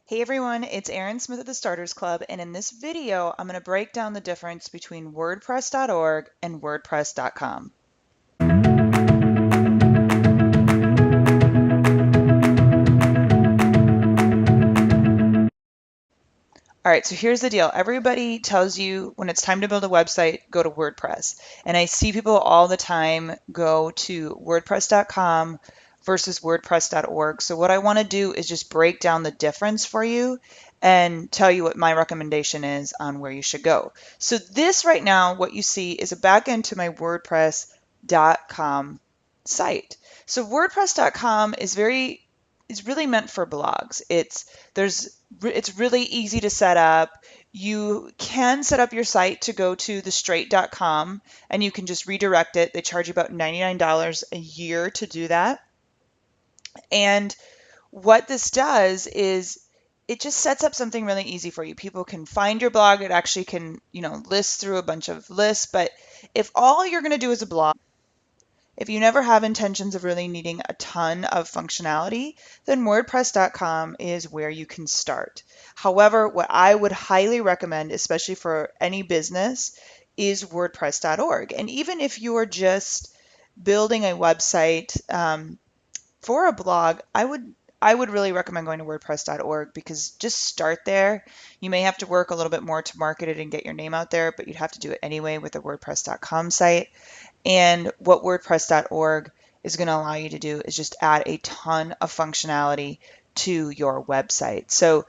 Hey everyone, it's Erin Smith of the Starters Club, and in this video, I'm going to break down the difference between WordPress.org and Wordpress.com. All right, so here's the deal. Everybody tells you when it's time to build a website, go to WordPress. And I see people all the time go to WordPress.com versus WordPress.org. So what I want to do is just break down the difference for you and tell you what my recommendation is on where you should go. So this right now, what you see is a backend to my WordPress.com site. So WordPress.com is really meant for blogs. It's really easy to set up. You can set up your site to go to thestraight.com and you can just redirect it. They charge you about $99 a year to do that. And what this does is it just sets up something really easy for you. People can find your blog. It actually can, list through a bunch of lists. But if all you're going to do is a blog, if you never have intentions of really needing a ton of functionality, then WordPress.com is where you can start. However, what I would highly recommend, especially for any business, is WordPress.org. And even if you're just building a website for a blog, I would really recommend going to WordPress.org because just start there. You may have to work a little bit more to market it and get your name out there, but you'd have to do it anyway with a WordPress.com site. And what WordPress.org is going to allow you to do is just add a ton of functionality to your website. So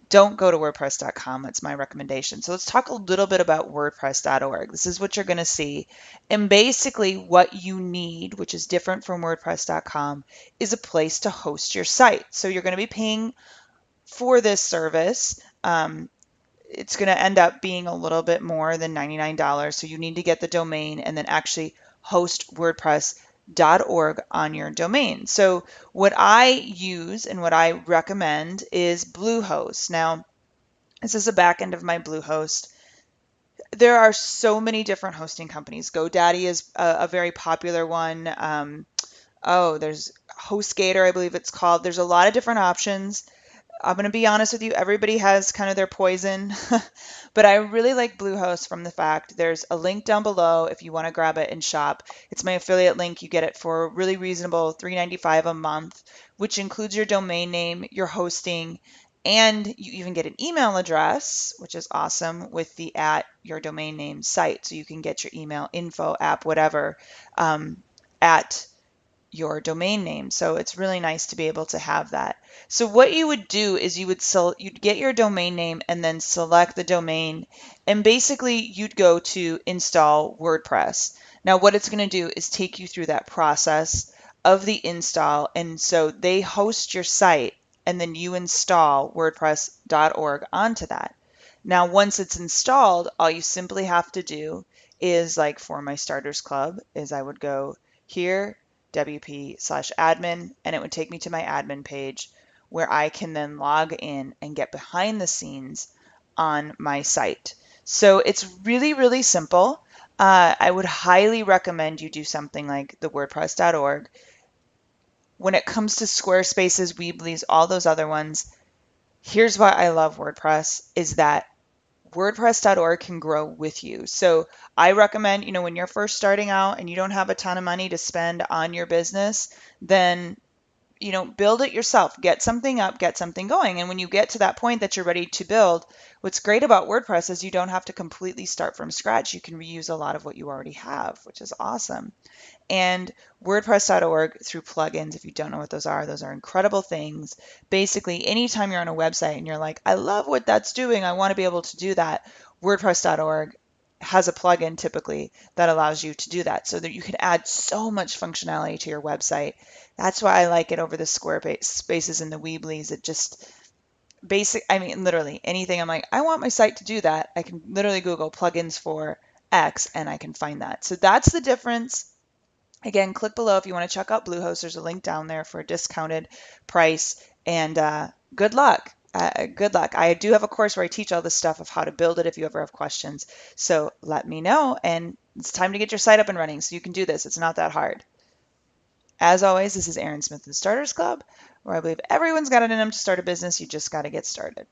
don't go to WordPress.com. That's my recommendation. So let's talk a little bit about WordPress.org. This is what you're going to see. And basically what you need, which is different from WordPress.com, is a place to host your site. So you're going to be paying for this service. It's going to end up being a little bit more than $99. So you need to get the domain and then actually host WordPress.org on your domain. So what I use and what I recommend is Bluehost. Now, this is a back end of my Bluehost. There are so many different hosting companies. GoDaddy is a very popular one. There's HostGator, I believe it's called. There's a lot of different options. I'm going to be honest with you, everybody has kind of their poison, but I really like Bluehost from the fact there's a link down below if you want to grab it and shop. It's my affiliate link. You get it for really reasonable, $3.95 a month, which includes your domain name, your hosting, and you even get an email address, which is awesome, with the at your domain name site. So you can get your email, info, app, whatever, at your domain name. So it's really nice to be able to have that. So what you would do is you'd get your domain name and then select the domain, and basically you'd go to install WordPress. Now what it's going to do is take you through that process of the install, and so they host your site and then you install WordPress.org onto that. Now once it's installed, all you simply have to do is, like for my Starters Club, is I would go here, WP/admin, and it would take me to my admin page where I can then log in and get behind the scenes on my site. So it's really, really simple. I would highly recommend you do something like the WordPress.org. When it comes to Squarespaces, Weebly's, all those other ones, here's why I love WordPress is that WordPress.org can grow with you. So I recommend, when you're first starting out and you don't have a ton of money to spend on your business, then, build it yourself, get something up, get something going. And when you get to that point that you're ready to build, what's great about WordPress is you don't have to completely start from scratch. You can reuse a lot of what you already have, which is awesome. And WordPress.org through plugins, if you don't know what those are incredible things. Basically, anytime you're on a website and you're like, I love what that's doing, I want to be able to do that, WordPress.org has a plugin typically that allows you to do that so that you can add so much functionality to your website. That's why I like it over the Squarespaces and the Weebly's. It just literally anything I'm like, I want my site to do that. I can literally Google plugins for X and I can find that. So that's the difference. Again, click below if you want to check out Bluehost. There's a link down there for a discounted price. And good luck. Good luck. I do have a course where I teach all this stuff of how to build it if you ever have questions. So let me know. And it's time to get your site up and running so you can do this. It's not that hard. As always, this is Erin Smith of the Starters Club. where I believe everyone's got it in them to start a business. You just got to get started.